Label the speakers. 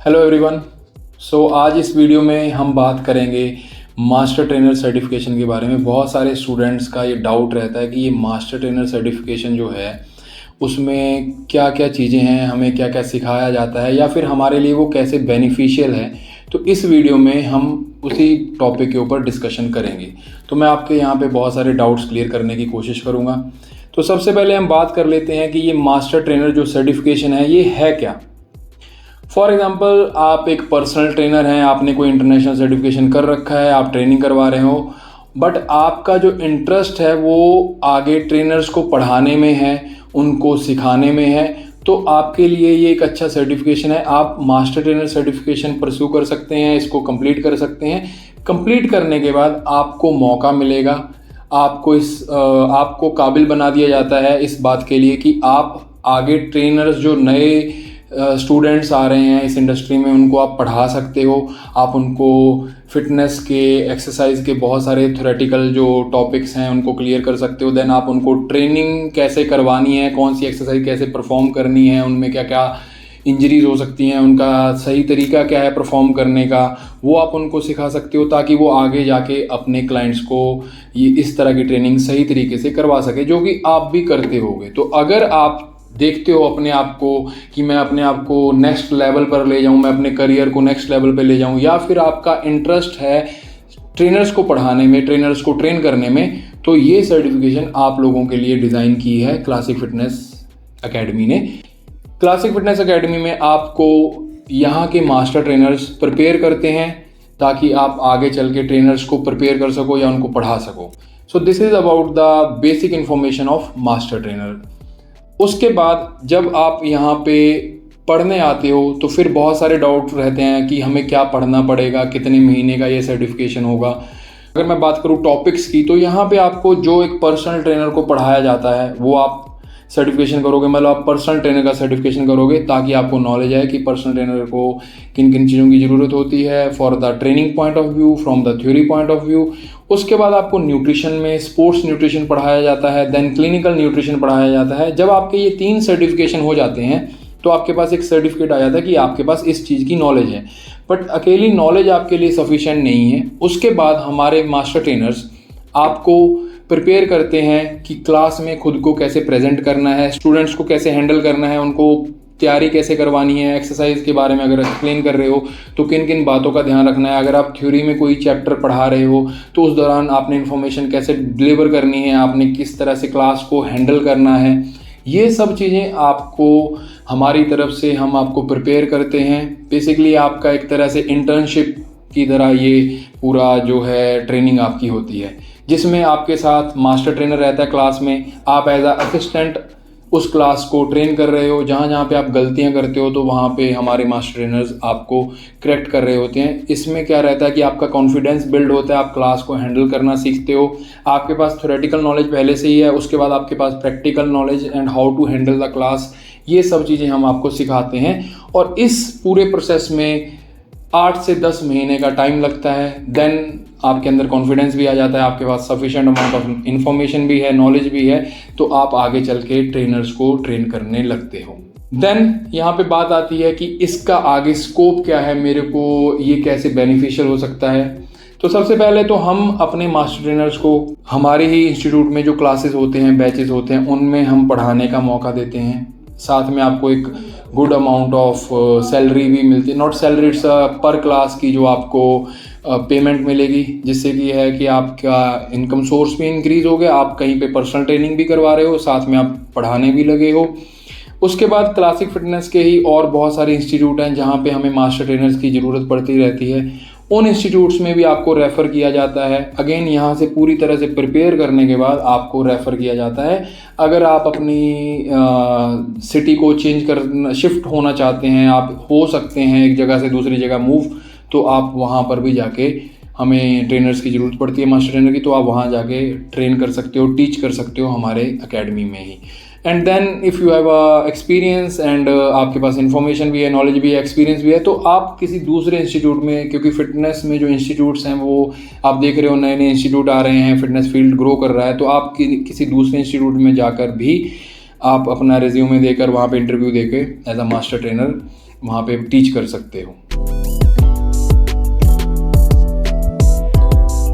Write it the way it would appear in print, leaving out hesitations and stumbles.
Speaker 1: Hello everyone. आज इस video में हम बात करेंगे मास्टर ट्रेनर सर्टिफिकेशन के बारे में। बहुत सारे स्टूडेंट्स का ये डाउट रहता है कि ये मास्टर ट्रेनर सर्टिफिकेशन जो है उसमें क्या क्या चीज़ें हैं, हमें क्या क्या सिखाया जाता है या फिर हमारे लिए वो कैसे बेनिफिशियल है। तो इस वीडियो में हम उसी टॉपिक के ऊपर डिस्कशन करेंगे। तो मैं आपके यहाँ पे बहुत सारे डाउट्स क्लियर करने की कोशिश करूँगा। तो सबसे पहले हम बात कर लेते हैं कि ये मास्टर ट्रेनर जो सर्टिफिकेशन है ये है क्या। फॉर एग्ज़ाम्पल, आप एक पर्सनल ट्रेनर हैं, आपने कोई इंटरनेशनल सर्टिफिकेशन कर रखा है, आप ट्रेनिंग करवा रहे हो, बट आपका जो इंटरेस्ट है वो आगे ट्रेनर्स को पढ़ाने में है, उनको सिखाने में है। तो आपके लिए ये एक अच्छा सर्टिफिकेशन है। आप मास्टर ट्रेनर सर्टिफिकेशन परस्यू कर सकते हैं, इसको कंप्लीट कर सकते हैं। कंप्लीट करने के बाद आपको मौका मिलेगा, आपको काबिल बना दिया जाता है इस बात के लिए कि आप आगे ट्रेनर्स जो नए स्टूडेंट्स आ रहे हैं इस इंडस्ट्री में उनको आप पढ़ा सकते हो। आप उनको फिटनेस के, एक्सरसाइज के बहुत सारे थ्योरेटिकल जो टॉपिक्स हैं उनको क्लियर कर सकते हो। देन आप उनको ट्रेनिंग कैसे करवानी है, कौन सी एक्सरसाइज कैसे परफॉर्म करनी है, उनमें क्या क्या इंजरीज हो सकती हैं, उनका सही तरीका क्या है परफॉर्म करने का, वो आप उनको सिखा सकते हो ताकि वो आगे जाके अपने क्लाइंट्स को ये इस तरह की ट्रेनिंग सही तरीके से करवा सके, जो कि आप भी करते होगे। तो अगर आप देखते हो अपने आप को कि मैं अपने आप को नेक्स्ट लेवल पर ले जाऊं, मैं अपने करियर को नेक्स्ट लेवल पर ले जाऊं, या फिर आपका इंटरेस्ट है ट्रेनर्स को पढ़ाने में, ट्रेनर्स को ट्रेन करने में, तो ये सर्टिफिकेशन आप लोगों के लिए डिज़ाइन की है क्लासिक फिटनेस एकेडमी ने। क्लासिक फिटनेस एकेडमी में आपको यहाँ के मास्टर ट्रेनर्स प्रिपेयर करते हैं ताकि आप आगे चल के ट्रेनर्स को प्रिपेयर कर सको या उनको पढ़ा सको। So this is about the basic information of master trainer. उसके बाद जब आप यहाँ पे पढ़ने आते हो तो फिर बहुत सारे डाउट रहते हैं कि हमें क्या पढ़ना पड़ेगा, कितने महीने का ये सर्टिफिकेशन होगा। अगर मैं बात करूँ टॉपिक्स की, तो यहाँ पे आपको जो एक पर्सनल ट्रेनर को पढ़ाया जाता है वो आप सर्टिफिकेशन करोगे, मतलब आप पर्सनल ट्रेनर का सर्टिफिकेशन करोगे ताकि आपको नॉलेज है कि पर्सनल ट्रेनर को किन किन चीज़ों की ज़रूरत होती है for the training point of view, from the theory point of view. उसके बाद आपको न्यूट्रिशन में स्पोर्ट्स न्यूट्रिशन पढ़ाया जाता है, देन क्लिनिकल न्यूट्रिशन पढ़ाया जाता है। जब आपके ये 3 सर्टिफिकेशन हो जाते हैं तो आपके पास एक सर्टिफिकेट आ जाता है कि आपके पास इस चीज़ की नॉलेज है। बट अकेली नॉलेज आपके लिए सफिशिएंट नहीं है। उसके बाद हमारे मास्टर ट्रेनर्स आपको प्रिपेयर करते हैं कि क्लास में खुद को कैसे प्रेजेंट करना है, स्टूडेंट्स को कैसे हैंडल करना है, उनको तैयारी कैसे करवानी है, एक्सरसाइज के बारे में अगर एक्सप्लेन कर रहे हो तो किन किन बातों का ध्यान रखना है। अगर आप थ्योरी में कोई चैप्टर पढ़ा रहे हो तो उस दौरान आपने इन्फॉर्मेशन कैसे डिलीवर करनी है, आपने किस तरह से क्लास को हैंडल करना है, ये सब चीज़ें आपको हमारी तरफ से हम आपको प्रिपेयर करते हैं। बेसिकली आपका एक तरह से इंटर्नशिप की तरह ये पूरा जो है ट्रेनिंग आपकी होती है, जिसमें आपके साथ मास्टर ट्रेनर रहता है क्लास में। आप एज अ असिस्टेंट उस क्लास को ट्रेन कर रहे हो। जहाँ जहाँ पे आप गलतियाँ करते हो तो वहाँ पे हमारे मास्टर ट्रेनर्स आपको करेक्ट कर रहे होते हैं। इसमें क्या रहता है कि आपका कॉन्फिडेंस बिल्ड होता है, आप क्लास को हैंडल करना सीखते हो। आपके पास थ्योरेटिकल नॉलेज पहले से ही है, उसके बाद आपके पास practical knowledge and how to handle the class, ये सब चीज़ें हम आपको सिखाते हैं। और इस पूरे प्रोसेस में 8 से 10 महीने का टाइम लगता है। देन आपके अंदर कॉन्फिडेंस भी आ जाता है, आपके पास सफिशिएंट अमाउंट ऑफ इन्फॉर्मेशन भी है, नॉलेज भी है, तो आप आगे चल के ट्रेनर्स को ट्रेन करने लगते हो। देन यहाँ पे बात आती है कि इसका आगे स्कोप क्या है, मेरे को ये कैसे बेनिफिशियल हो सकता है। तो सबसे पहले तो हम अपने मास्टर ट्रेनर्स को हमारे ही इंस्टीट्यूट में जो क्लासेस होते हैं, बैचेस होते हैं, उनमें हम पढ़ाने का मौका देते हैं। साथ में आपको एक गुड अमाउंट ऑफ सैलरी भी मिलती है, नॉट सैलरी, इट्स पर क्लास की जो आपको पेमेंट मिलेगी, जिससे कि है कि आपका इनकम सोर्स भी इंक्रीज़ हो गया, आप कहीं पे पर्सनल ट्रेनिंग भी करवा रहे हो, साथ में आप पढ़ाने भी लगे हो। उसके बाद क्लासिक फिटनेस के ही और बहुत सारे इंस्टीट्यूट हैं जहाँ पे हमें मास्टर ट्रेनर्स की ज़रूरत पड़ती रहती है। उन इंस्टीट्यूट्स में भी आपको रेफ़र किया जाता है। अगेन यहाँ से पूरी तरह से प्रिपेयर करने के बाद आपको रेफ़र किया जाता है। अगर आप अपनी सिटी को चेंज कर शिफ्ट होना चाहते हैं, आप हो सकते हैं एक जगह से दूसरी जगह मूव, तो आप वहाँ पर भी जाके, हमें ट्रेनर्स की ज़रूरत पड़ती है मास्टर ट्रेनर की, तो आप वहाँ जाके ट्रेन कर सकते हो, टीच कर सकते हो हमारे एकेडमी में ही। And then if you have experience and आपके पास इन्फॉर्मेशन भी है, नॉलेज भी है, एक्सपीरियंस भी है, तो आप किसी दूसरे इंस्टीट्यूट में, क्योंकि फिटनेस में जो इंस्टीट्यूट्स हैं वो आप देख रहे हो नए नए इंस्टीट्यूट आ रहे हैं, फिटनेस फील्ड ग्रो कर रहा है, तो आप किसी दूसरे इंस्टीट्यूट में जाकर भी आप अपना रिज्यूमे देकर वहाँ पे इंटरव्यू देकर एज अ मास्टर ट्रेनर वहाँ पे टीच कर सकते हो।